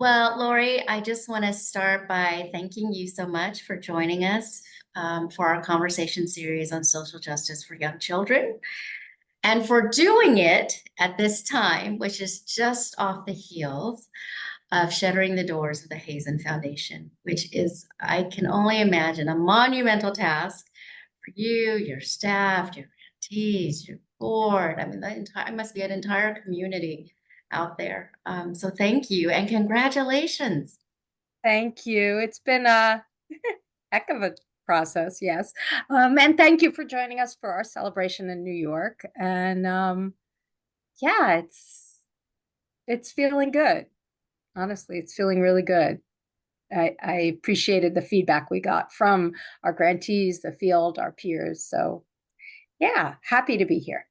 Well, Lori, I just want to start by thanking you so much for joining us for our conversation series on social justice for young children and for doing it at this time, which is just off the heels of shuttering the doors of the Hazen Foundation, which is, I can only imagine, a monumental task for you, your staff, your grantees, your board. I mean, it must be an entire community out there. So thank you and congratulations. Thank you. It's been a heck of a process, yes. And thank you for joining us for our celebration in New York. And yeah, it's feeling good. Honestly, it's feeling really good. I appreciated the feedback we got from our grantees, the field, our peers. So yeah, happy to be here.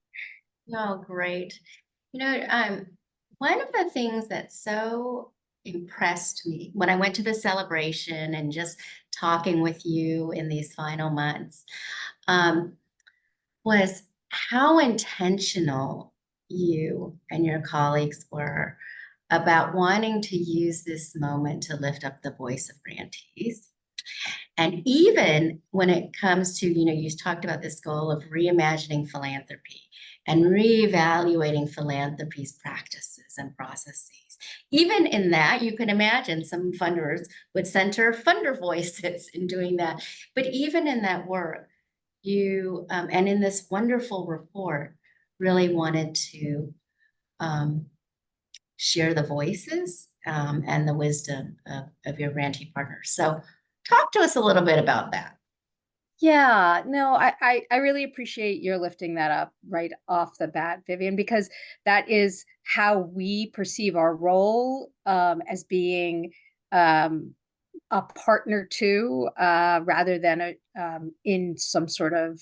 Oh, great. One of the things that so impressed me when I went to the celebration and just talking with you in these final months, um, was how intentional you and your colleagues were about wanting to use this moment to lift up the voice of grantees. And even when it comes to, you talked about this goal of reimagining philanthropy and reevaluating philanthropy's practices and processes. Even in that, you can imagine some funders would center funder voices in doing that. But even in that work, and in this wonderful report, really wanted to um, share the voices and the wisdom of your grantee partners. So talk to us a little bit about that. Yeah, no, I really appreciate your lifting that up right off the bat, Vivian, because that is how we perceive our role as being um, a partner to rather than in some sort of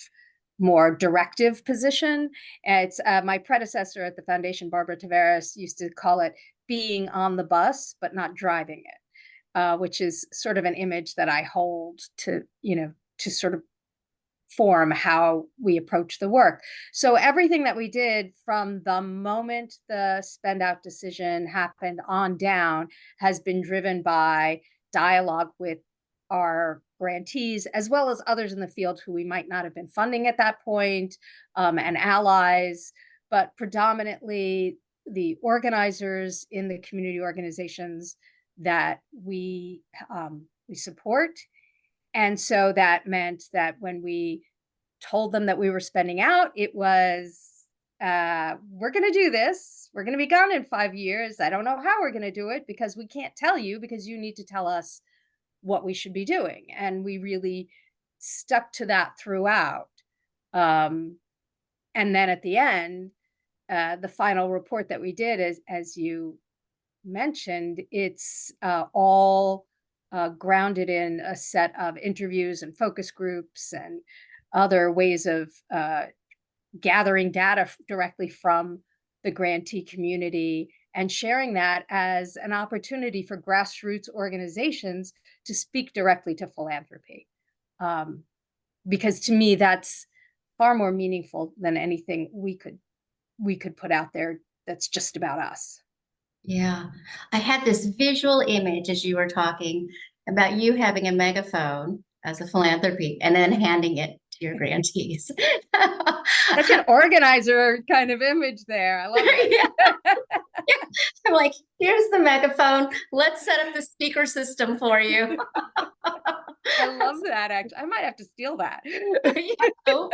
more directive position. It's my predecessor at the foundation, Barbara Tavares, used to call it being on the bus, but not driving it, which is sort of an image that I hold to, to sort of form how we approach the work. So everything that we did from the moment the spend out decision happened on down has been driven by dialogue with our grantees, as well as others in the field who we might not have been funding at that point, and allies, but predominantly the organizers in the community organizations that we support. And so that meant that when we told them that we were spending out, it was, we're going to do this. We're going to be gone in 5 years. I don't know how we're going to do it because we can't tell you because you need to tell us what we should be doing. And we really stuck to that throughout. Um, and then at the end, the final report that we did, as you mentioned, it's all grounded in a set of interviews and focus groups and other ways of gathering data directly from the grantee community and sharing that as an opportunity for grassroots organizations to speak directly to philanthropy. Because to me, that's far more meaningful than anything we could put out there that's just about us. Yeah, I had this visual image as you were talking about you having a megaphone as a philanthropy and then handing it to your grantees. Such an organizer kind of image there. I love it. Yeah. I'm like, here's the megaphone. Let's set up the speaker system for you. I love that. Actually, I might have to steal that. Feel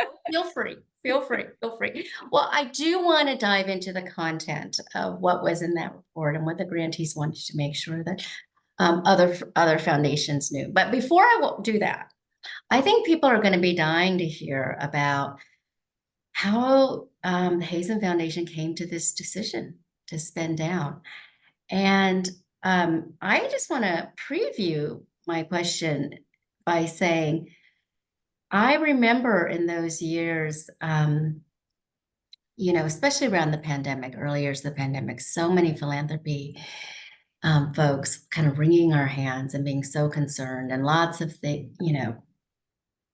free, feel free, feel free. Well, I do want to dive into the content of what was in that report and what the grantees wanted to make sure that other foundations knew. But before I will do that, I think people are going to be dying to hear about how the Hazen Foundation came to this decision to spend down. And I just want to preview my question by saying, I remember in those years, especially around the pandemic, early years of the pandemic, so many philanthropy folks kind of wringing our hands and being so concerned, and lots of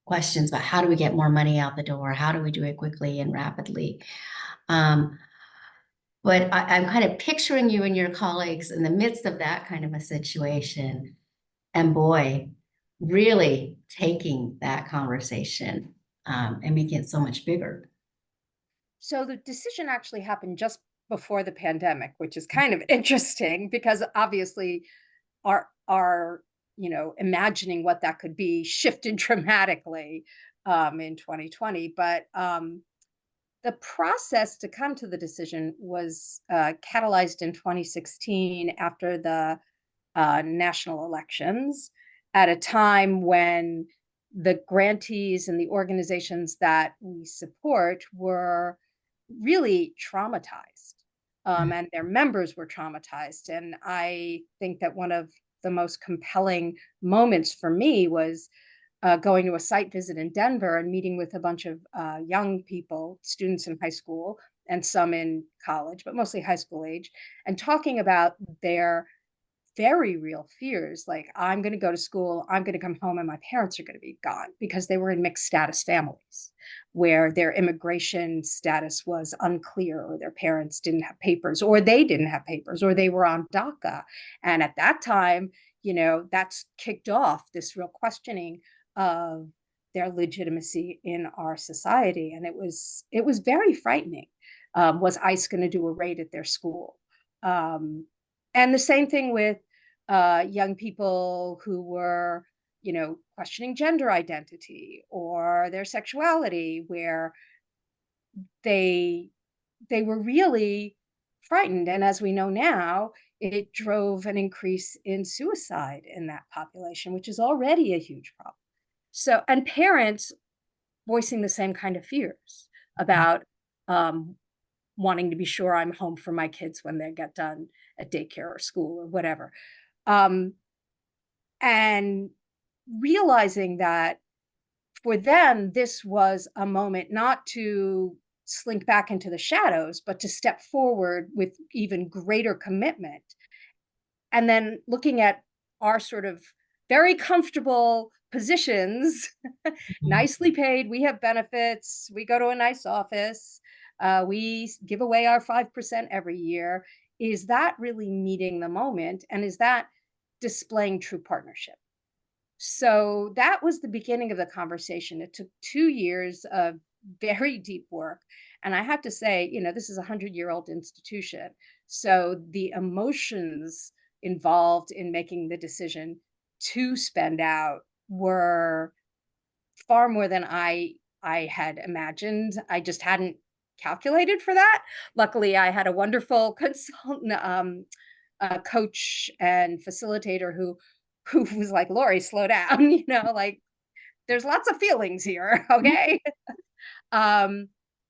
questions about how do we get more money out the door? How do we do it quickly and rapidly? Um, But I'm kind of picturing you and your colleagues in the midst of that kind of a situation. And boy, really taking that conversation and making it so much bigger. So the decision actually happened just before the pandemic, which is kind of interesting because obviously our imagining what that could be shifted dramatically in 2020. But the process to come to the decision was catalyzed in 2016 after the national elections, at a time when the grantees and the organizations that we support were really traumatized, and their members were traumatized. And I think that one of the most compelling moments for me was going to a site visit in Denver and meeting with a bunch of young people, students in high school and some in college, but mostly high school age, and talking about their very real fears, like, I'm going to go to school, I'm going to come home, and my parents are going to be gone, because they were in mixed status families where their immigration status was unclear, or their parents didn't have papers, or they didn't have papers, or they were on DACA. And at that time, that's kicked off this real questioning of their legitimacy in our society. And it was very frightening. Was ICE going to do a raid at their school? And the same thing with young people who were, questioning gender identity or their sexuality, where they they were really frightened. And as we know now, it drove an increase in suicide in that population, which is already a huge problem. So, and parents voicing the same kind of fears about um, wanting to be sure I'm home for my kids when they get done at daycare or school or whatever. Um, and realizing that for them, this was a moment not to slink back into the shadows, but to step forward with even greater commitment. And then looking at our sort of very comfortable positions, nicely paid, we have benefits, we go to a nice office, we give away our 5% every year. Is that really meeting the moment? And is that displaying true partnership? So that was the beginning of the conversation. It took 2 years of very deep work. And I have to say, this is a 100-year-old institution. So the emotions involved in making the decision to spend out were far more than I had imagined. I just hadn't calculated for that. Luckily, I had a wonderful consultant, coach and facilitator who was like, "Lori, slow down, like, there's lots of feelings here, okay?" Um,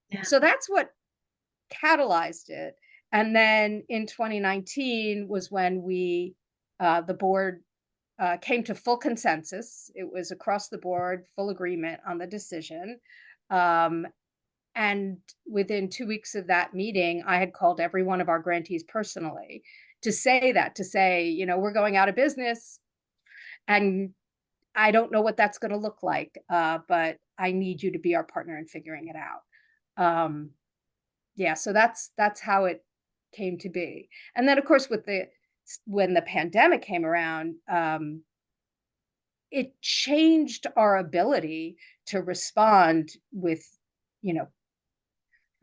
Yeah. so that's what catalyzed it. And then in 2019 was when the board, came to full consensus. It was across the board, full agreement on the decision. Um, and within 2 weeks of that meeting, I had called every one of our grantees personally to say, we're going out of business, and I don't know what that's going to look like, but I need you to be our partner in figuring it out. Um, yeah, so that's how it came to be. And then, of course, when the pandemic came around, it changed our ability to respond you know,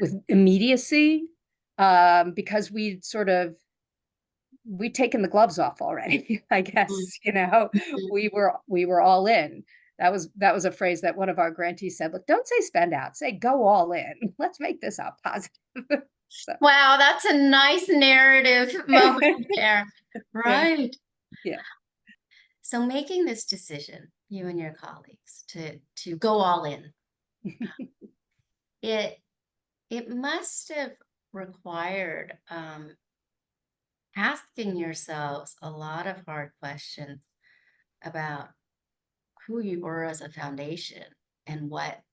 with immediacy, because we'd taken the gloves off already, I guess, Mhm. we were all in. That was a phrase that one of our grantees said, "Look, don't say spend out, say go all in. Let's make this a positive." So Wow, that's a nice narrative moment there. yeah, Right. yeah, So making this decision, you and your colleagues, to go all in, it it must have required asking yourselves a lot of hard questions about who you were as a foundation and what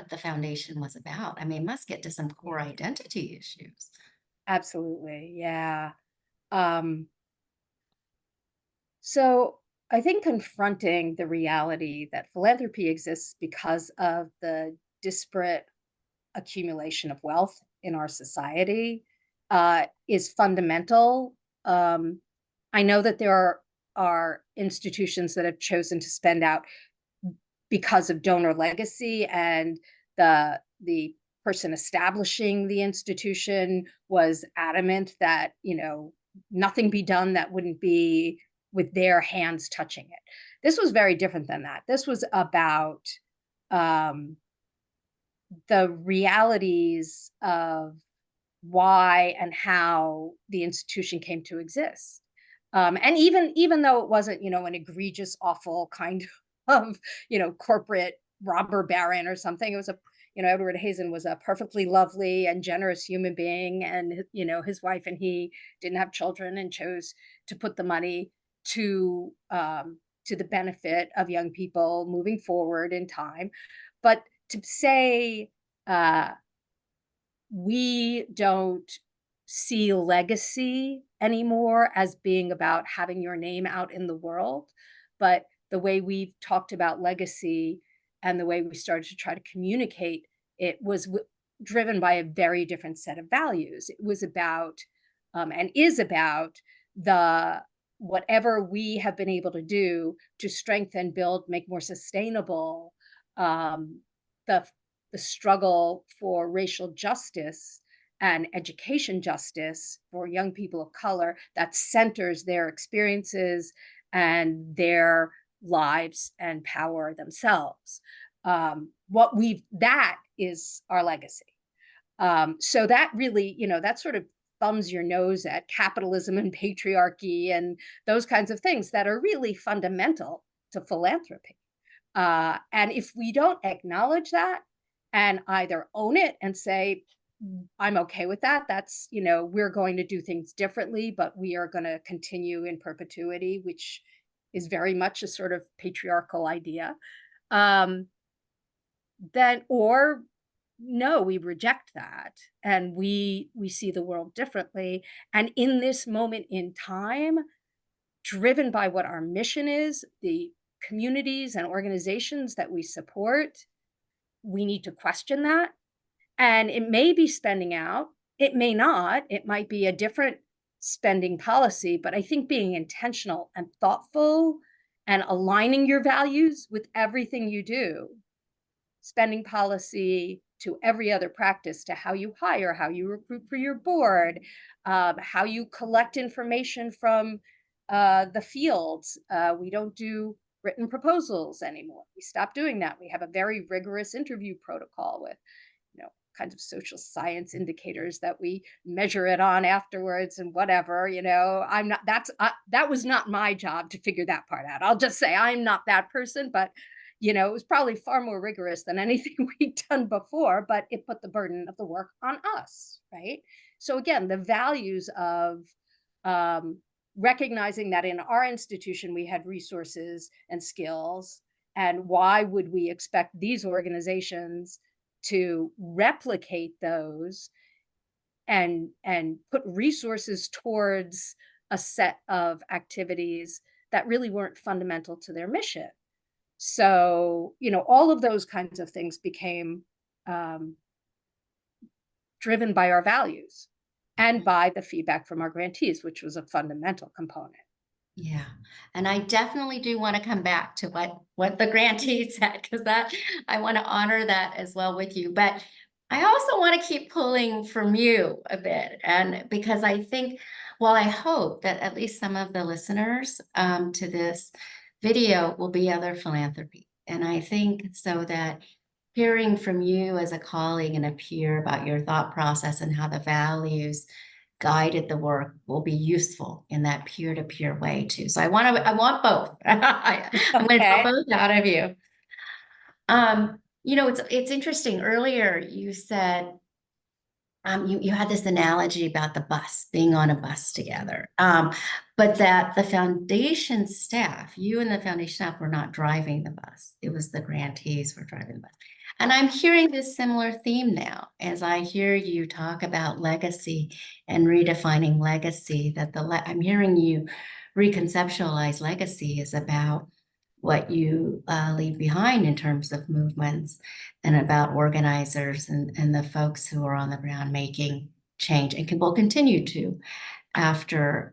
the foundation was about. I mean, it must get to some core yeah, identity issues. absolutely. Yeah. Um, so I think confronting the reality that philanthropy exists because of the disparate accumulation of wealth in our society is fundamental. I know that there are institutions that have chosen to spend out because of donor legacy, and the person establishing the institution was adamant that, nothing be done that wouldn't be with their hands touching it. This was very different than that. This was about um, the realities of why and how the institution came to exist. And even though it wasn't, an egregious, awful kind of, corporate robber baron or something, it was Edward Hazen was a perfectly lovely and generous human being, and his wife and he didn't have children and chose to put the money to the benefit of young people moving forward in time. But to say we don't see legacy anymore as being about having your name out in the world, but the way we've talked about legacy and the way we started to try to communicate it was driven by a very different set of values. It was about and is about the whatever we have been able to do to strengthen, build, make more sustainable um, the the struggle for racial justice and education justice for young people of color that centers their experiences and their lives and power themselves. That is our legacy. So that really, that sort of thumbs your nose at capitalism and patriarchy and those kinds of things that are really fundamental to philanthropy. And if we don't acknowledge that and either own it and say, I'm okay with that, that's, we're going to do things differently, but we are going to continue in perpetuity, which is very much a sort of patriarchal idea. Then, or no, we reject that and we see the world differently. And in this moment in time, driven by what our mission is, the communities and organizations that we support, we need to question that. And it may be spending out, it may not, it might be a different spending policy, but I think being intentional and thoughtful and aligning your values with everything you do, spending policy to every other practice, to how you hire, how you recruit for your board, how you collect information from the fields. We don't do written proposals anymore. We stopped doing that. We have a very rigorous interview protocol with, kinds of social science indicators that we measure it on afterwards and whatever. I'm not. That was not my job to figure that part out. I'll just say I'm not that person, but it was probably far more rigorous than anything we'd done before, but it put the burden of the work on us, right? So again, the values of recognizing that in our institution we had resources and skills, and why would we expect these organizations to replicate those and put resources towards a set of activities that really weren't fundamental to their mission. So, all of those kinds of things became driven by our values and by the feedback from our grantees, which was a fundamental component. Yeah, and I definitely do want to come back to what the grantee said, because that I want to honor that as well with you. But I also want to keep pulling from you a bit, and because I think, well, I hope that at least some of the listeners to this video will be other philanthropy, and I think so that hearing from you as a colleague and a peer about your thought process and how the values guided the work will be useful in that peer-to-peer way too. So I want both. I'm going to draw Okay. both out of you. It's interesting. Earlier you said you had this analogy about the bus, being on a bus together. But that the foundation staff, you and the foundation staff, were not driving the bus. It was the grantees were driving the bus. And I'm hearing this similar theme now as I hear you talk about legacy and redefining legacy, that I'm hearing you reconceptualize legacy is about what you leave behind in terms of movements and about organizers and the folks who are on the ground making change and will continue to after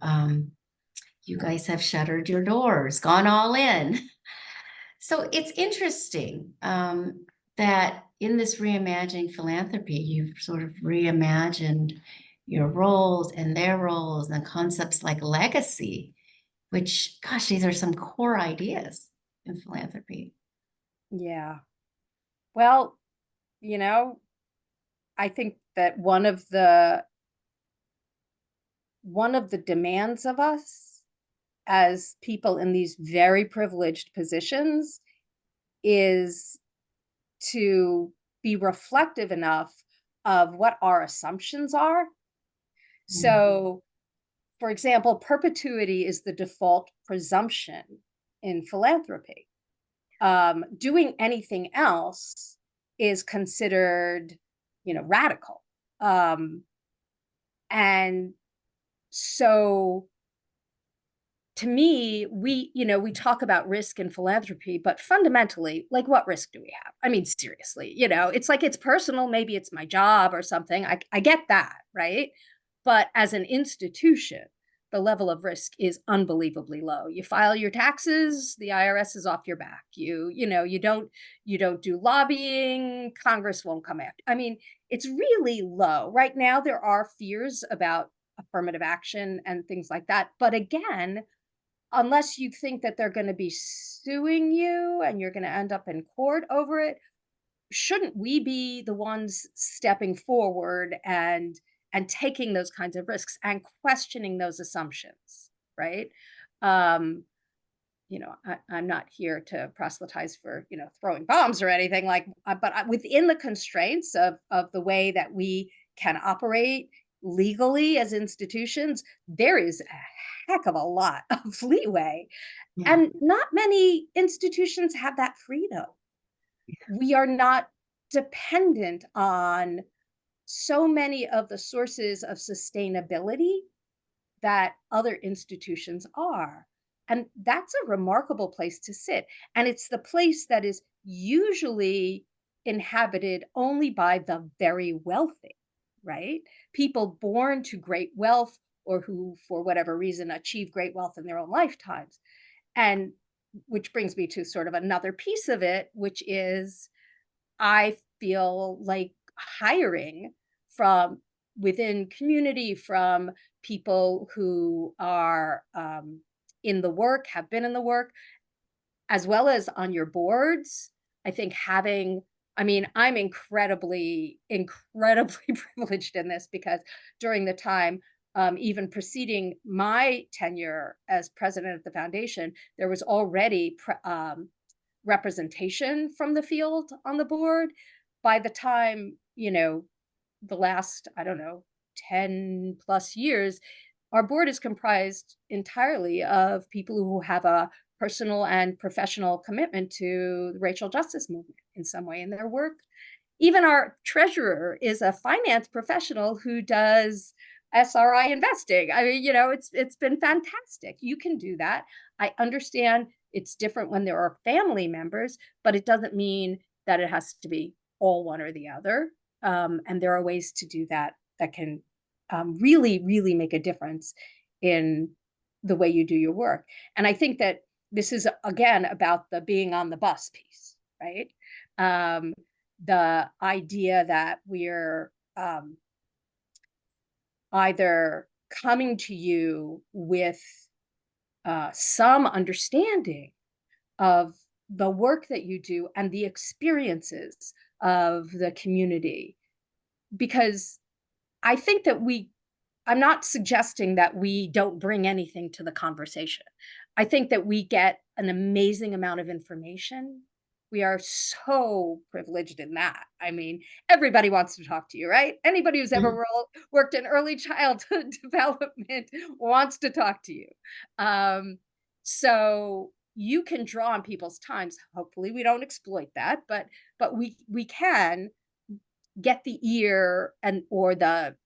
you guys have shuttered your doors, gone all in. So it's interesting that in this reimagining philanthropy, you've sort of reimagined your roles and their roles and concepts like legacy, which, gosh, these are some core ideas in philanthropy. Yeah. Well, you know, I think that one of the demands of us as people in these very privileged positions is to be reflective enough of what our assumptions are. Mm. So, for example, perpetuity is the default presumption in philanthropy. Doing anything else is considered, radical. Um, and so to me, we talk about risk in philanthropy, but fundamentally, like, what risk do we have? I mean, seriously, it's like it's personal. Maybe it's my job or something. I get that, right? But as an institution, the level of risk is unbelievably low. You file your taxes, the IRS is off your back. You don't do lobbying, Congress won't come after. I mean, it's really low. Right now, there are fears about affirmative action and things like that. But again, unless you think that they're gonna be suing you and you're gonna end up in court over it, shouldn't we be the ones stepping forward and taking those kinds of risks and questioning those assumptions, right? Um, I'm not here to proselytize for, throwing bombs or anything like, within the constraints of the way that we can operate legally as institutions, there is a heck of a lot of leeway, Yeah. and not many institutions have that freedom. We are not dependent on so many of the sources of sustainability that other institutions are. And that's a remarkable place to sit. And it's the place that is usually inhabited only by the very wealthy, right? People born to great wealth or who, for whatever reason, achieve great wealth in their own lifetimes. And which brings me to sort of another piece of it, which is I feel like hiring from within community, from people who are in the work, have been in the work, as well as on your boards. I think I mean, I'm incredibly, incredibly privileged in this because during the time, even preceding my tenure as president of the foundation, there was already representation from the field on the board. By the time, the last, I don't know, 10 plus years, our board is comprised entirely of people who have a personal and professional commitment to the racial justice movement in some way in their work. Even our treasurer is a finance professional who does SRI investing. I mean, it's been fantastic. You can do that. I understand it's different when there are family members, but it doesn't mean that it has to be all one or the other. And there are ways to do that that can really, really make a difference in the way you do your work. And I think that this is again about the being on the bus piece, right? Um, the idea that we're either coming to you with some understanding of the work that you do and the experiences of the community. Because I think that I'm not suggesting that we don't bring anything to the conversation. I think that we get an amazing amount of information. We are so privileged in that. I mean, everybody wants to talk to you, right? Anybody who's ever Mhm. worked in early childhood development wants to talk to you. Um, so you can draw on people's times. Hopefully, we don't exploit that, but we can get the ear and or the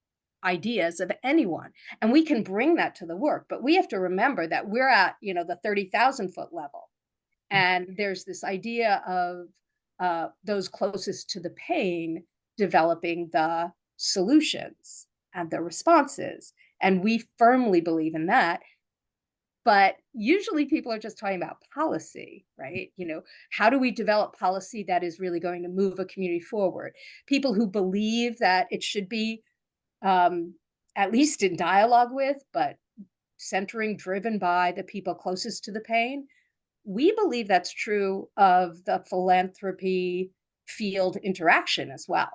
ideas of anyone, and we can bring that to the work. But we have to remember that we're at, the 30,000 foot level. And there's this idea of those closest to the pain developing the solutions and the responses. And we firmly believe in that. But usually people are just talking about policy, right? How do we develop policy that is really going to move a community forward? People who believe that it should be um, at least in dialogue with, but driven by the people closest to the pain. We believe that's true of the philanthropy field interaction as well.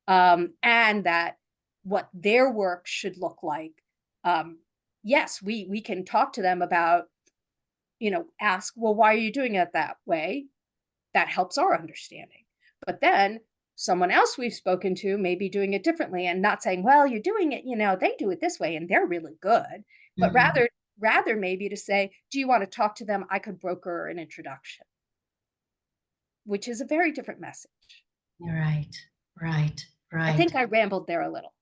And that what their work should look like. Yes, we can talk to them about, ask, well, why are you doing it that way? That helps our understanding. But then someone else we've spoken to may be doing it differently and not saying, well, you're doing it, they do it this way and they're really good, but Mhm. rather maybe to say, do you want to talk to them? I could broker an introduction, which is a very different message. You're right, right, I right. think I rambled there a little.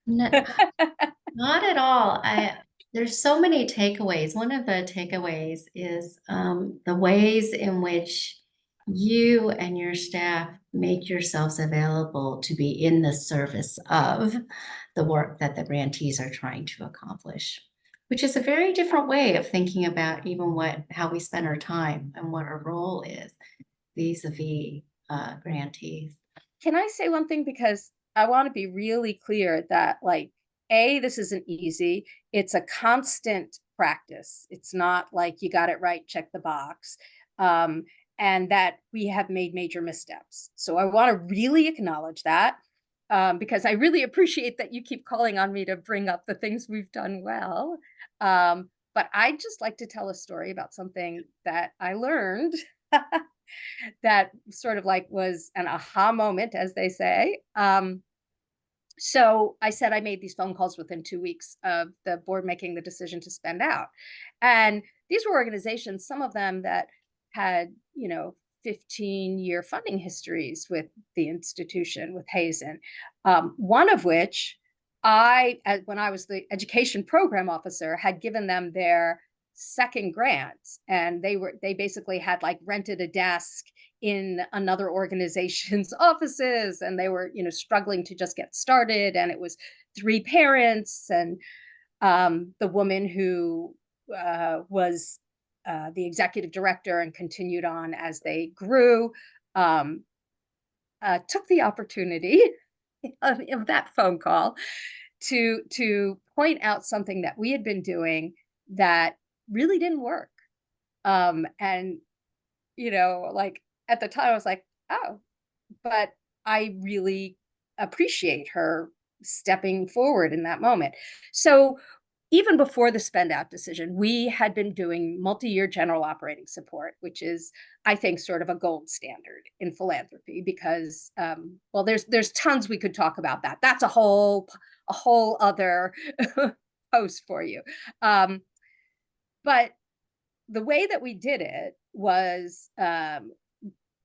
No, not at all. There's so many takeaways. One of the takeaways is the ways in which you and your staff make yourselves available to be in the service of the work that the grantees are trying to accomplish, which is a very different way of thinking about even how we spend our time and what our role is vis-a-vis grantees. Can I say one thing? Because I want to be really clear that, like, this isn't easy. It's a constant practice. It's not like you got it right, check the box. Um, and that we have made major missteps. So I want to really acknowledge that, because I really appreciate that you keep calling on me to bring up the things we've done well. But I'd just like to tell a story about something that I learned that sort of like was an aha moment, as they say. So I said I made these phone calls within 2 weeks of the board making the decision to spend out. And these were organizations, some of them that had, 15-year funding histories with the institution, with Hazen. One of which when I was the education program officer, had given them their second grant. And they basically had like rented a desk in another organization's offices, and they were struggling to just get started, and it was three parents, and the woman who was the executive director and continued on as they grew, um, took the opportunity of that phone call to point out something that we had been doing that really didn't work. And like, at the time I was like, oh, but I really appreciate her stepping forward in that moment. So even before the spend out decision, we had been doing multi-year general operating support, which is, I think, sort of a gold standard in philanthropy, because well, there's tons we could talk about that. That's a whole other post for you. Um, but the way that we did it was,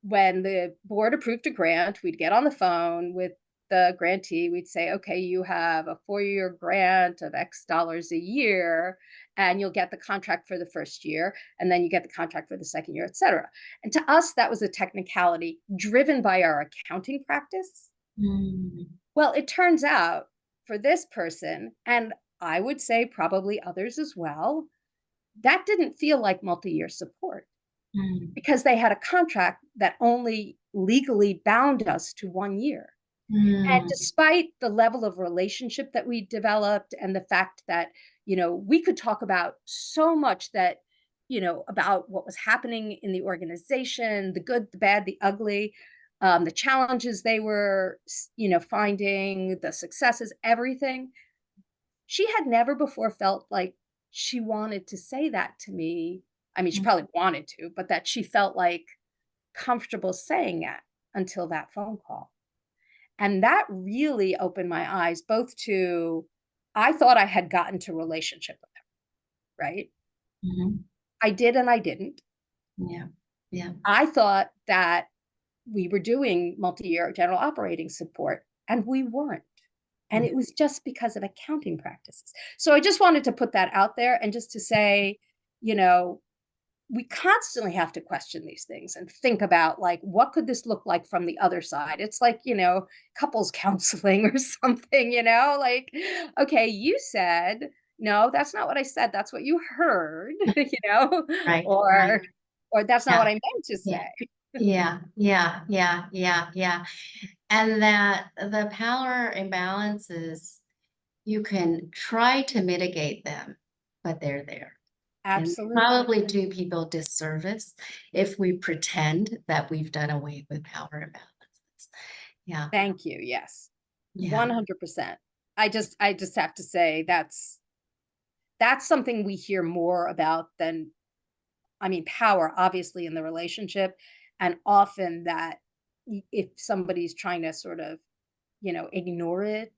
when the board approved a grant, we'd get on the phone with the grantee. We'd say, okay, you have a 4-year grant of X dollars a year, and you'll get the contract for the first year, and then you get the contract for the second year, et cetera. And to us, that was a technicality driven by our accounting practice. Mm, Well, it turns out for this person, and I would say probably others as well, that didn't feel like multi-year support, mm, because they had a contract that only legally bound us to 1 year. And mm, despite the level of relationship that we developed, and the fact that, we could talk about so much that, about what was happening in the organization, the good, the bad, the ugly, the challenges they were, finding, the successes, everything. She had never before felt like she wanted to say that to me. I mean, she mm, probably wanted to, but that she felt like comfortable saying it until that phone call. And that really opened my eyes both to, I thought I had gotten to relationship with her, right? mhm. I did and I didn't. Yeah, yeah. I thought that we were doing multi-year general operating support, and we weren't. And Mm, it was just because of accounting practices. So I just wanted to put that out there, and just to say, you know, we constantly have to question these things and think about, like, what could this look like from the other side? It's like, couples counseling or something, like, okay, you said, no, that's not what I said. That's what you heard, Right, right. or that's not Yeah, what I meant to yeah, say. yeah, yeah, yeah, yeah, yeah. And that the power imbalances, you can try to mitigate them, but they're there. And Absolutely. probably do people disservice if we pretend that we've done away with power imbalances. Yeah, Thank you. Yes. yeah, 100%. I just have to say that's something we hear more about than, I mean, power obviously in the relationship, and often that if somebody's trying to sort of, ignore it,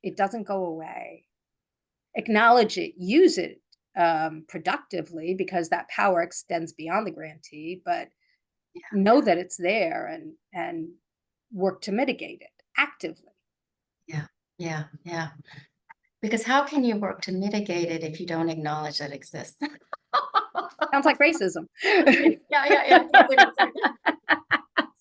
it doesn't go away. Acknowledge it, use it productively, because that power extends beyond the grantee, but know that it's there, and work to mitigate it actively. yeah, yeah, yeah. Because how can you work to mitigate it if you don't acknowledge that it exists? Sounds like racism. Yeah, yeah, yeah, totally.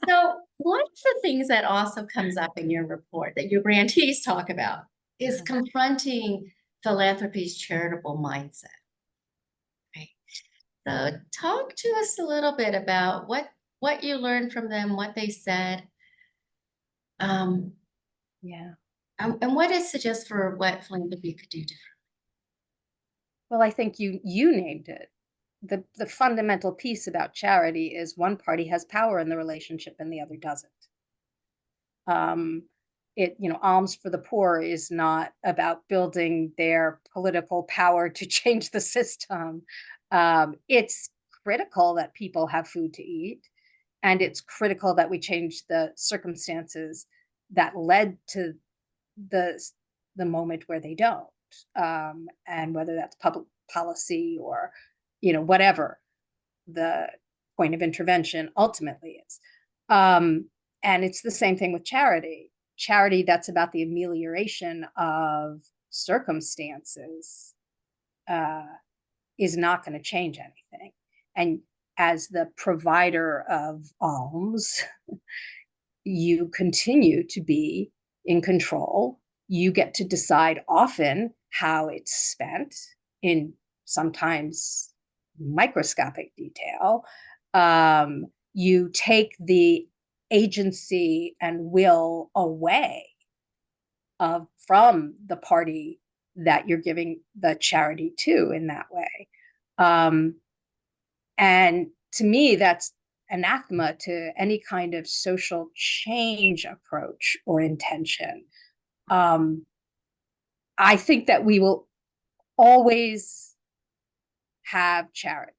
So one of the things that also comes up in your report that your grantees talk about is confronting philanthropy's charitable mindset. Right. So talk to us a little bit about what you learned from them, what they said, um, Yeah. and what is suggest for what philanthropy could do differently. Well, I think you named it. The fundamental piece about charity is one party has power in the relationship and the other doesn't. Um, Alms for the Poor is not about building their political power to change the system. It's critical that people have food to eat, and it's critical that we change the circumstances that led to the the moment where they don't, and whether that's public policy or whatever the point of intervention ultimately is. um, and it's the same thing with charity that's about the amelioration of circumstances, uh, is not going to change anything. And as the provider of alms, you continue to be in control. You get to decide often how it's spent, in sometimes microscopic detail. You take the agency and will away from the party that you're giving the charity to in that way. Um, and to me, that's anathema to any kind of social change approach or intention. Um, I think that we will always have charity.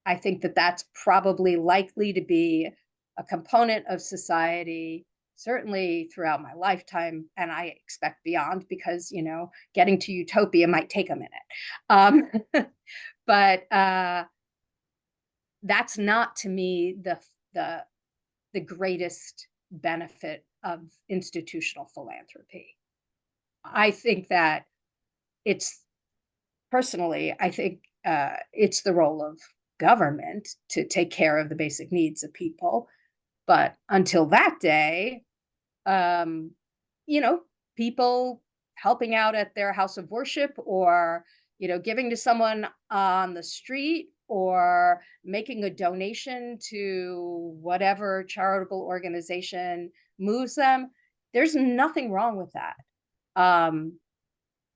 I think that that's probably likely to be a component of society, certainly throughout my lifetime, and I expect beyond, because getting to utopia might take a minute. Um, but that's not, to me, the the greatest benefit of institutional philanthropy. I think that it's personally, I think it's the role of government to take care of the basic needs of people. But until that day, um, you know, people helping out at their house of worship, or, giving to someone on the street, or making a donation to whatever charitable organization moves them. There's nothing wrong with that. Um,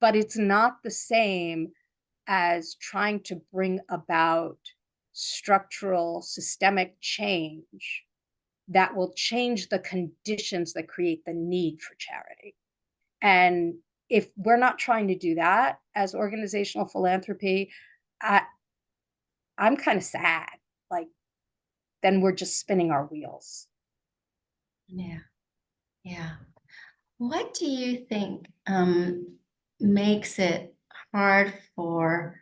but it's not the same as trying to bring about structural systemic change that will change the conditions that create the need for charity. And if we're not trying to do that as organizational philanthropy, I, I'm kind of sad. Like, then we're just spinning our wheels. Yeah, yeah. What do you think makes it hard for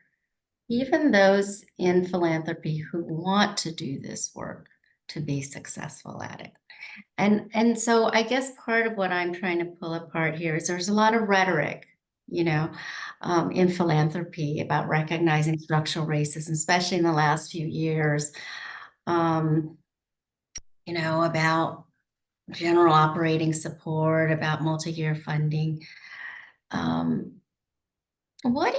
even those in philanthropy who want to do this work to be successful at it? And so I guess part of what I'm trying to pull apart here is there's a lot of rhetoric, in philanthropy about recognizing structural racism, especially in the last few years, um, about general operating support, about multi-year funding. Um, what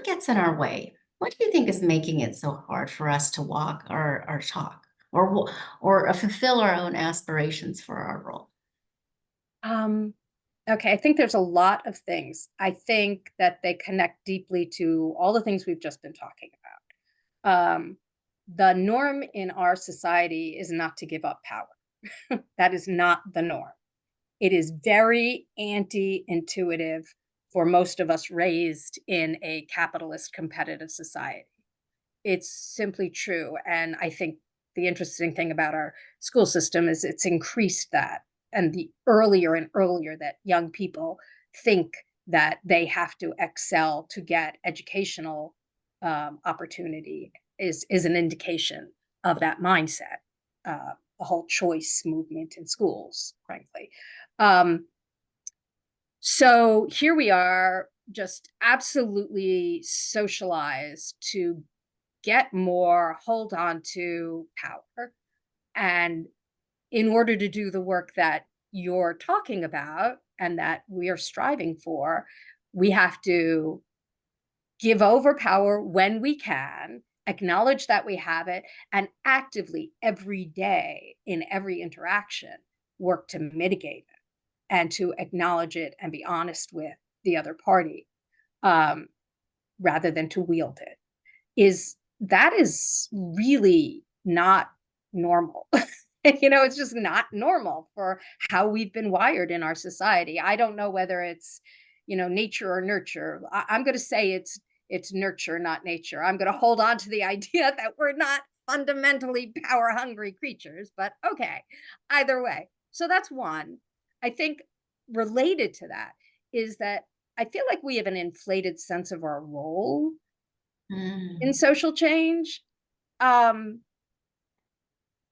gets in our way? What do you think is making it so hard for us to walk or talk or fulfill our own aspirations for our role? Okay, I think there's a lot of things. I think that they connect deeply to all the things we've just been talking about. The norm in our society is not to give up power. That is not the norm. It is very anti-intuitive for most of us raised in a capitalist competitive society. It's simply true, and I think the interesting thing about our school system is it's increased that, and the earlier and earlier that young people think that they have to excel to get educational, opportunity is an indication of that mindset, the whole choice movement in schools, frankly. Um, so here we are, just absolutely socialized to get more, hold on to power. And in order to do the work that you're talking about and that we are striving for, we have to give over power when we can, acknowledge that we have it, and actively every day in every interaction work to mitigate it and to acknowledge it and be honest with the other party, um, rather than to wield it. Is really not normal. It's just not normal for how we've been wired in our society. I don't know whether it's, nature or nurture. I'm going to say it's nurture, not nature. I'm going to hold on to the idea that we're not fundamentally power hungry creatures, but okay, either way. So that's one. I think related to that is that I feel like we have an inflated sense of our role in Mm, social change. Um,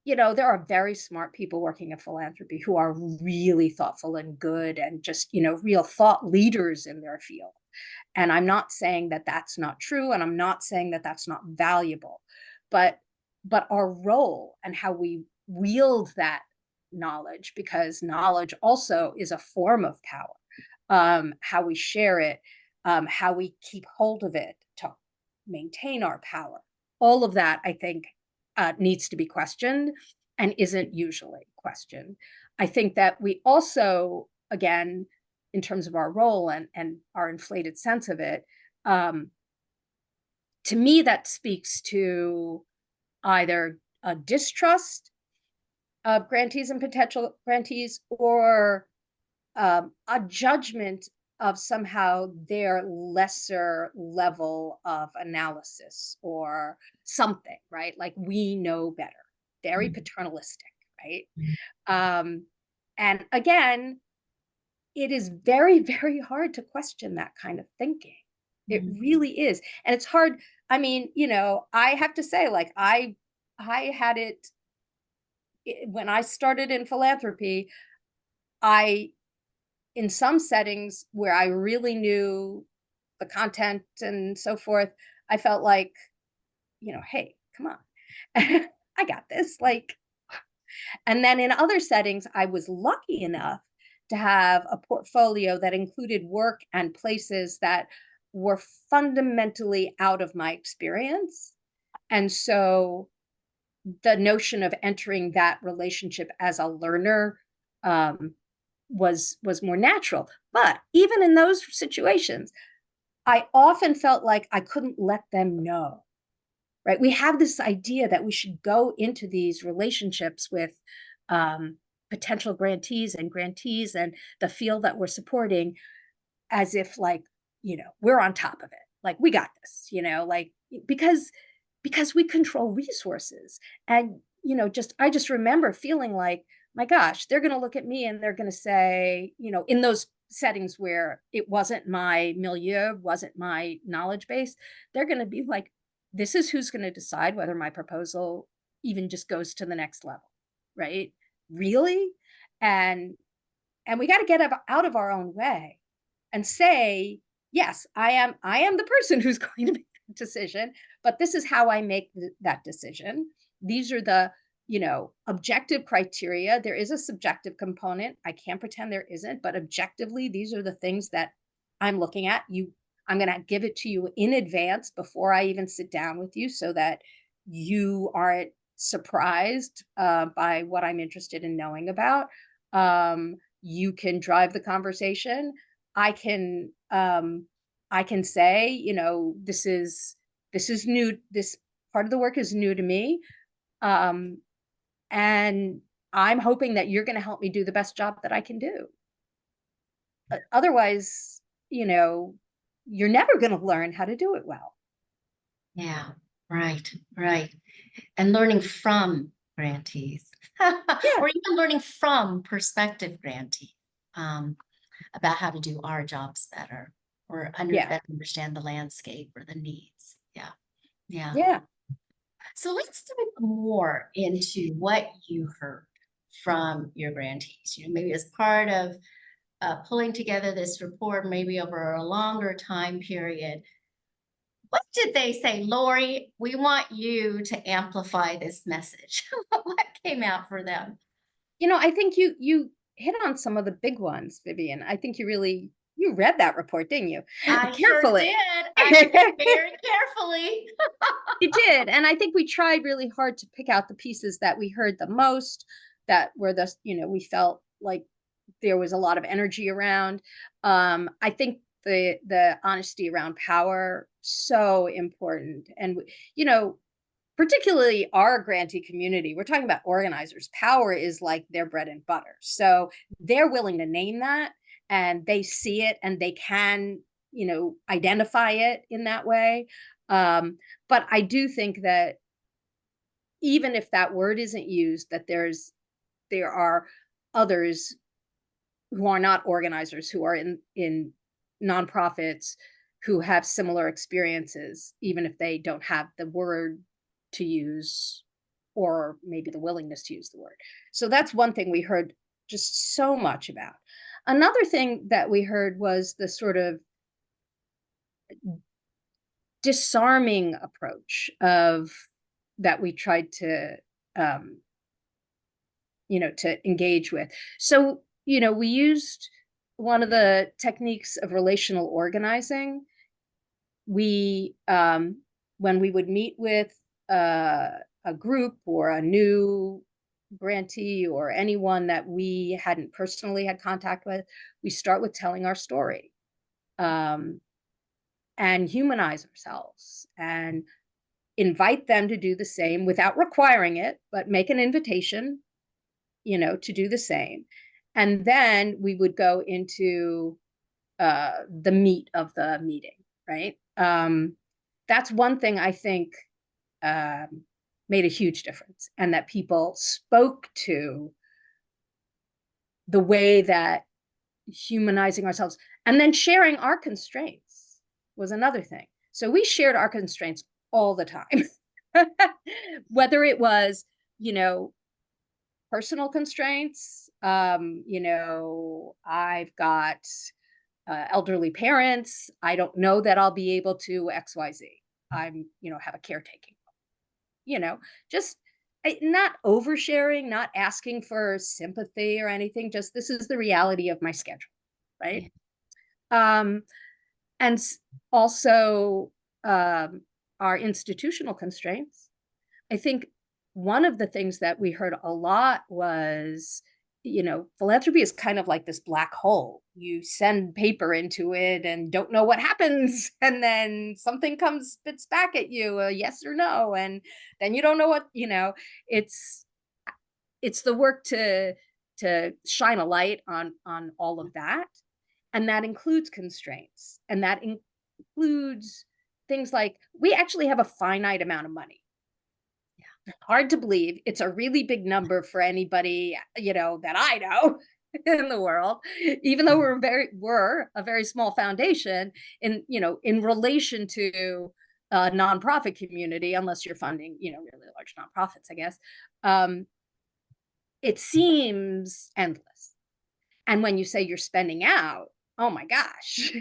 there are very smart people working in philanthropy who are really thoughtful and good and just, real thought leaders in their field. And I'm not saying that that's not true, and I'm not saying that that's not valuable, but our role and how we wield that knowledge, because knowledge also is a form of power, how we share it, how we keep hold of it to maintain our power. All of that, I think, needs to be questioned and isn't usually questioned. I think that we also, again, in terms of our role and our inflated sense of it, um, to me, that speaks to either a distrust of grantees and potential grantees, or a judgment of somehow their lesser level of analysis or something, right? Like we know better, very mm, paternalistic, right? mm, Um, and again, it is very, very hard to question that kind of thinking. It mm, really is. And it's hard. I mean, I have to say, like, I had it when I started in philanthropy. I In some settings where I really knew the content and so forth, I felt like, "Hey, come on. I got this." Like, and then in other settings, I was lucky enough to have a portfolio that included work and places that were fundamentally out of my experience. And so the notion of entering that relationship as a learner, um, was more natural. But even in those situations, I often felt like I couldn't let them know, right? We have this idea that we should go into these relationships with, um, potential grantees and the field that we're supporting, as if, like, we're on top of it. Like, we got this, like, because we control resources. And, just I just remember feeling like, my gosh, they're going to look at me and they're going to say, in those settings where it wasn't my milieu, wasn't my knowledge base, they're going to be like, this is who's going to decide whether my proposal even just goes to the next level, right? Really? And we got to get out of our own way and say, yes, I am the person who's going to make the decision, but this is how I make that decision. These are the, objective criteria. There is a subjective component. I can't pretend there isn't, but objectively, these are the things that I'm looking at. I'm going to give it to you in advance before I even sit down with you so that you aren't surprised by what I'm interested in knowing about. You can drive the conversation. I can I can say, this is new. This part of the work is new to me. Um, and I'm hoping that you're going to help me do the best job that I can do. Otherwise, you know, you're never going to learn how to do it well. Yeah, right, right. And learning from grantees Yeah. or even learning from prospective grantees um, about how to do our jobs better or Yeah. better understand the landscape or the needs. Yeah, yeah. Yeah. So let's dive more into what you heard from your grantees. Maybe as part of pulling together this report, maybe over a longer time period. What did they say, Lori? We want you to amplify this message. What came out for them? I think you hit on some of the big ones, Vivian. I think you read that report, didn't you? I sure Carefully. did. I read it very carefully. You did, and I think we tried really hard to pick out the pieces that we heard the most, that were we felt like there was a lot of energy around. I think the honesty around power, so important, and particularly our grantee community, we're talking about organizers. Power is like their bread and butter, so they're willing to name that, and they see it, and they can identify it in that way. But I do think that even if that word isn't used, that there are others who are not organizers, who are in nonprofits, who have similar experiences, even if they don't have the word to use, or maybe the willingness to use the word. So that's one thing we heard just so much about. Another thing that we heard was the sort of disarming approach of that we tried um, to engage with. So, we used one of the techniques of relational organizing. We, when we would meet with a group or a new grantee or anyone that we hadn't personally had contact with, we start with telling our story, um, and humanize ourselves and invite them to do the same without requiring it, but make an invitation to do the same. And then we would go into the meat of the meeting, right? That's one thing I think made a huge difference, and that people spoke to the way that humanizing ourselves and then sharing our constraints was another thing. So we shared our constraints all the time, whether it was, you know, personal constraints. I've got elderly parents. I don't know that I'll be able to XYZ. Have a caretaking, just not oversharing, not asking for sympathy or anything. Just this is the reality of my schedule, right? Yeah. Um, and also our institutional constraints. I think one of the things that we heard a lot was, philanthropy is kind of like this black hole. You send paper into it and don't know what happens. And then something spits back at you, a yes or no. And then you don't know it's, it's the work to shine a light on all of that. And that includes constraints. And that includes things like we actually have a finite amount of money. Hard to believe. It's a really big number for anybody, that I know in the world, even though we're a very small foundation in relation to a nonprofit community, unless you're funding, really large nonprofits, I guess. It seems endless. And when you say you're spending out, oh my gosh.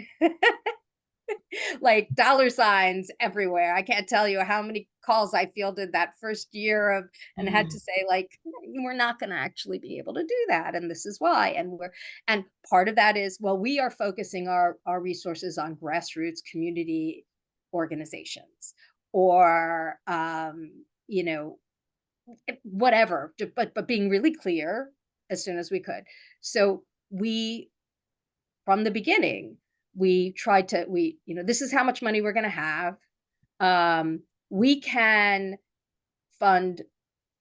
like dollar signs everywhere. I can't tell you how many calls I fielded that first year of, and had to Mm, say, like, we're not going to actually be able to do that, and this is why. And part of that is, well, we are focusing our resources on grassroots community organizations, or you know, whatever, but being really clear as soon as we could. So we, from the beginning, we tried to, this is how much money we're going to have. We can fund,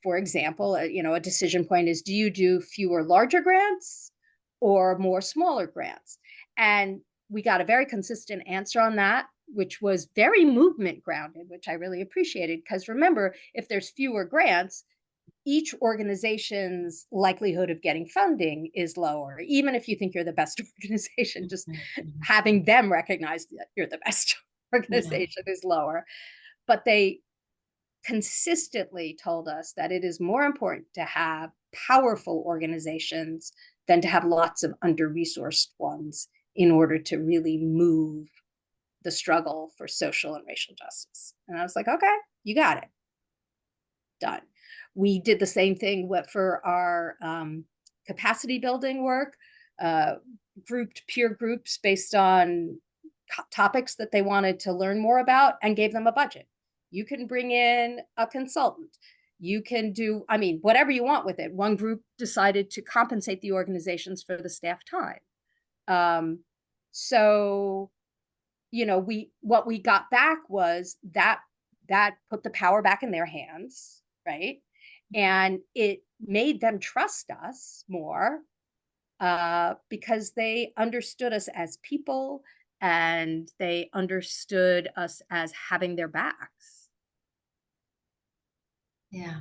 for example, a decision point is, do you do fewer larger grants or more smaller grants? And we got a very consistent answer on that, which was very movement grounded, which I really appreciated. Because remember, if there's fewer grants, each organization's likelihood of getting funding is lower. Even if you think you're the best organization, just mhm, mhm. having them recognize that you're the best Yeah, organization is lower. But they consistently told us that it is more important to have powerful organizations than to have lots of under-resourced ones in order to really move the struggle for social and racial justice. And I was like, okay, you got it. Done. We did the same thing for our capacity building work, uh, grouped peer groups based on topics that they wanted to learn more about, and gave them a budget. You can bring in a consultant. You can do, I mean, whatever you want with it. One group decided to compensate the organizations for the staff time. Um, so, what we got back was that put the power back in their hands, right? And it made them trust us more, because they understood us as people, and they understood us as having their backs. yeah.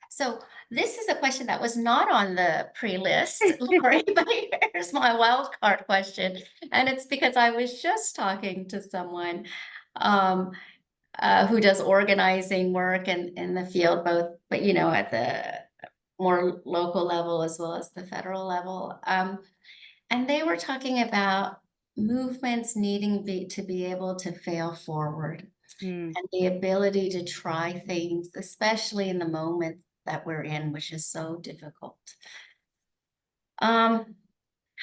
So this is a question that was not on the pre-list, Lori, but here's my wild card question. And it's because I was just talking to someone um, who does organizing work in the field, both, but at the more local level as well as the federal level. And they were talking about movements needing to be able to fail forward Mm, and the ability to try things, especially in the moment that we're in, which is so difficult. Um,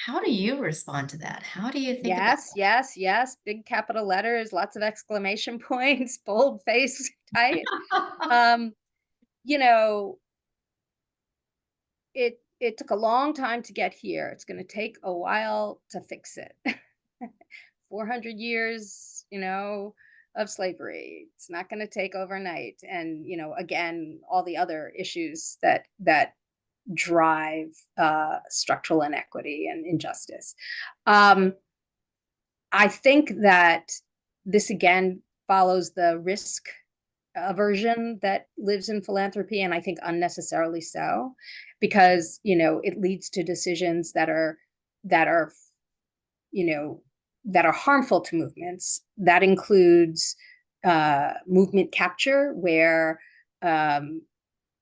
how do you respond to that? How do you think about yes, yes, yes. Big capital letters, lots of exclamation points, bold face type. that? Um, you know, it took a long time to get here. It's going to take a while to fix it. 400 years, of slavery. It's not going to take overnight. And, again, all the other issues that drive structural inequity and injustice. Um, I think that this again follows the risk aversion that lives in philanthropy, and I think unnecessarily so, because it leads to decisions that are you know that are harmful to movements. That includes movement capture, where um,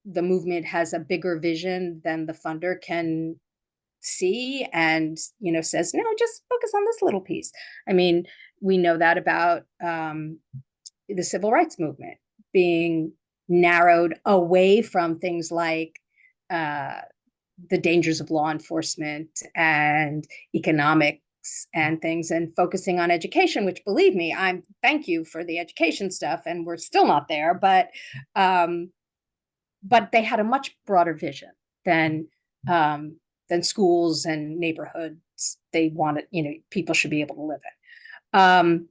the movement has a bigger vision than the funder can see, and says, no, just focus on this little piece. I mean, we know that about the civil rights movement being narrowed away from things like uh, the dangers of law enforcement and economics and things, and focusing on education, which, believe me, I'm thank you for the education stuff, and we're still not there, um, but they had a much broader vision than um, schools and neighborhoods. They wanted, people should be able to live in.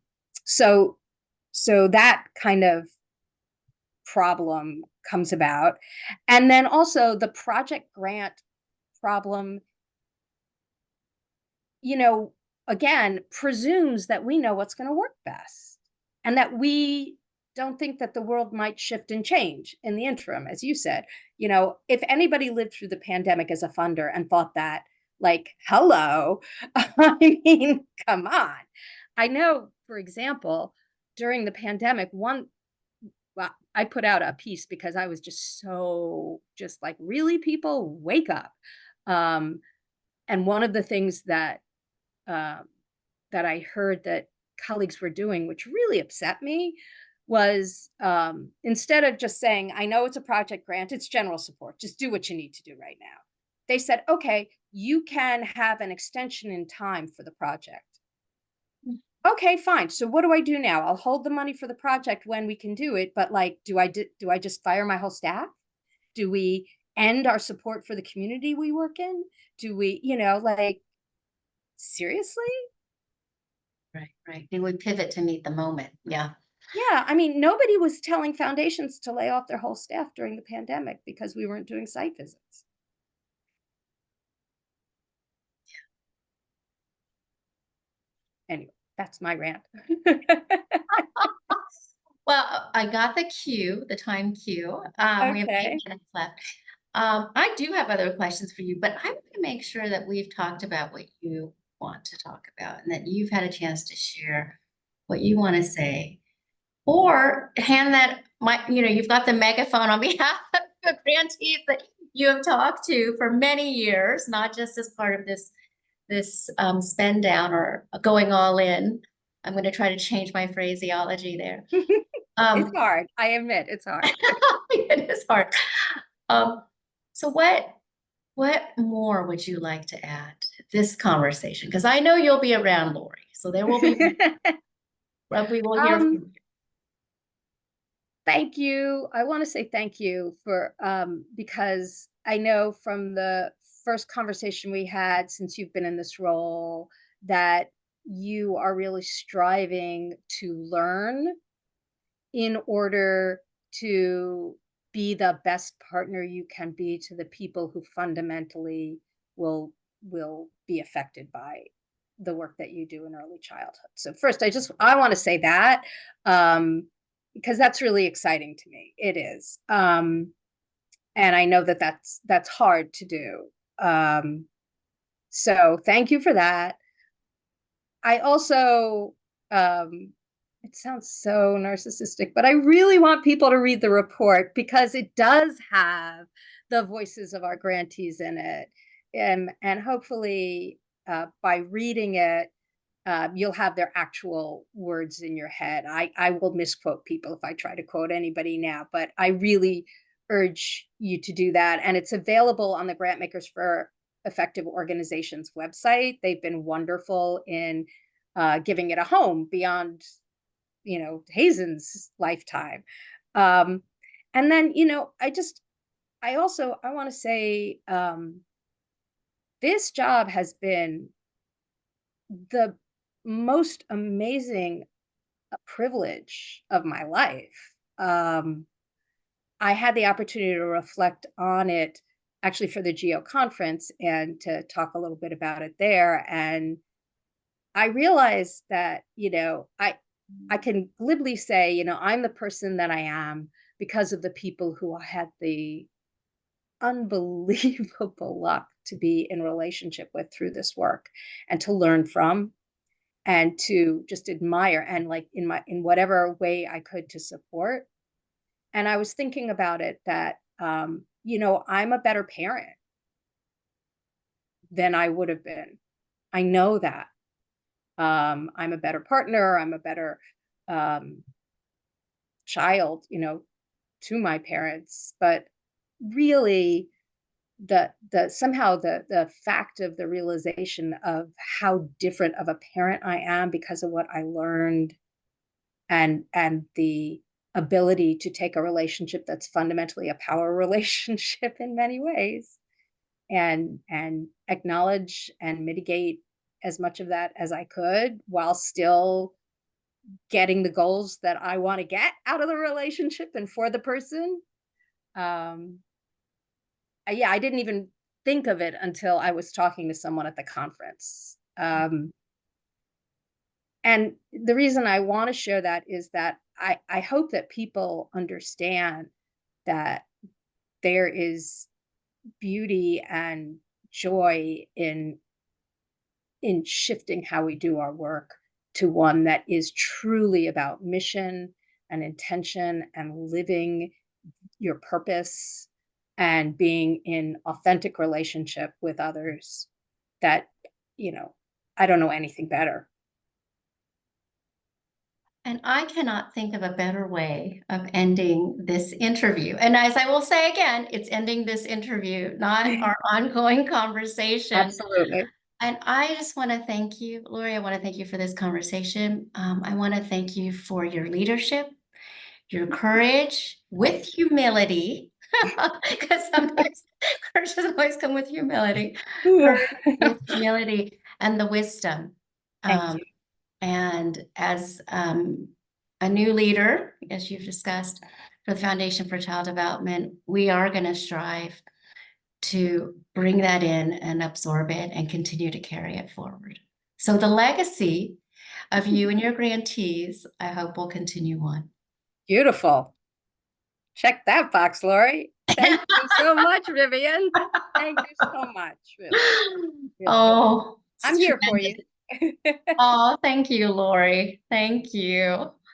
So that kind of problem comes about. And then also the project grant problem, you know, again, presumes that we know what's going to work best, and that we don't think that the world might shift and change in the interim. As you said, if anybody lived through the pandemic as a funder and thought that, like, hello, I mean, come on. I know, for example, during the pandemic, well, I put out a piece because I was just like, really, people wake up. Um, and one of the things that um, that I heard that colleagues were doing, which really upset me, was instead of just saying, I know it's a project grant, it's general support, just do what you need to do right now. They said, okay, you can have an extension in time for the project. Okay, fine. So what do I do now? I'll hold the money for the project when we can do it, but like, do I just fire my whole staff? Do we end our support for the community we work in? Do we, like, seriously? Right, right. And we pivot to meet the moment. Yeah. Yeah, I mean, nobody was telling foundations to lay off their whole staff during the pandemic because we weren't doing site visits. Anyway, that's my rant. Well, I got the cue, the time cue. We have Okay. 8 minutes left. I do have other questions for you, but I want to make sure that we've talked about what you want to talk about and that you've had a chance to share what you want to say. Or hand that you've got the megaphone on behalf of the grantees that you have talked to for many years, not just as part of this spend down or going all in. I'm going to try to change my phraseology there. It's Um, hard. I admit it's hard. it is hard. Um, so what more would you like to add to this conversation? Because I know you'll be around, Lori. So there will be what we will hear from um, you. Thank you. I want to say thank you for because I know from the first conversation we had since you've been in this role that you are really striving to learn in order to be the best partner you can be to the people who fundamentally will be affected by the work that you do in early childhood. So first, I want to say that um, because that's really exciting to me. It is, and I know that that's hard to do. So thank you for that. I also, it sounds so narcissistic, but I really want people to read the report because it does have the voices of our grantees in it. And hopefully, by reading it, you'll have their actual words in your head. I will misquote people if I try to quote anybody now, but I really urge you to do that. And it's available on the Grantmakers for Effective Organizations website. They've been wonderful in giving it a home beyond, Hazen's lifetime. Um, and then, I want to say this job has been the most amazing privilege of my life. I had the opportunity to reflect on it actually for the Geo conference and to talk a little bit about it there. And I realized that, I can glibly say, I'm the person that I am because of the people who I had the unbelievable luck to be in relationship with through this work and to learn from and to just admire and like in whatever way I could to support. And I was thinking about it that I'm a better parent than I would have been. I know that. I'm a better partner, I'm a better um child, to my parents, but really the somehow the fact of the realization of how different of a parent I am because of what I learned and the ability to take a relationship that's fundamentally a power relationship in many ways and acknowledge and mitigate as much of that as I could while still getting the goals that I want to get out of the relationship and for the person. Um, yeah, I didn't even think of it until I was talking to someone at the conference. And the reason I want to share that is that I hope that people understand that there is beauty and joy in shifting how we do our work to one that is truly about mission and intention and living your purpose and being in authentic relationship with others that, you know, I don't know anything better. And I cannot think of a better way of ending this interview. And as I will say again, it's ending this interview, not our ongoing conversation. Absolutely. And I just want to thank you, Lori. I want to thank you for this conversation. I want to thank you for your leadership, your courage with humility, because sometimes courage doesn't always come with humility, courage with humility and the wisdom. Thank Um, you. and as a new leader, as you've discussed, for the Foundation for Child Development, we are going to strive to bring that in and absorb it and continue to carry it forward. So the legacy of you and your grantees, I hope will continue on. Beautiful. Check that box, Lori. Thank you so much, Vivian. Thank you so much. Really, really. Oh, I'm it's here for tremendous. you. Oh, thank you, Lori. Thank you.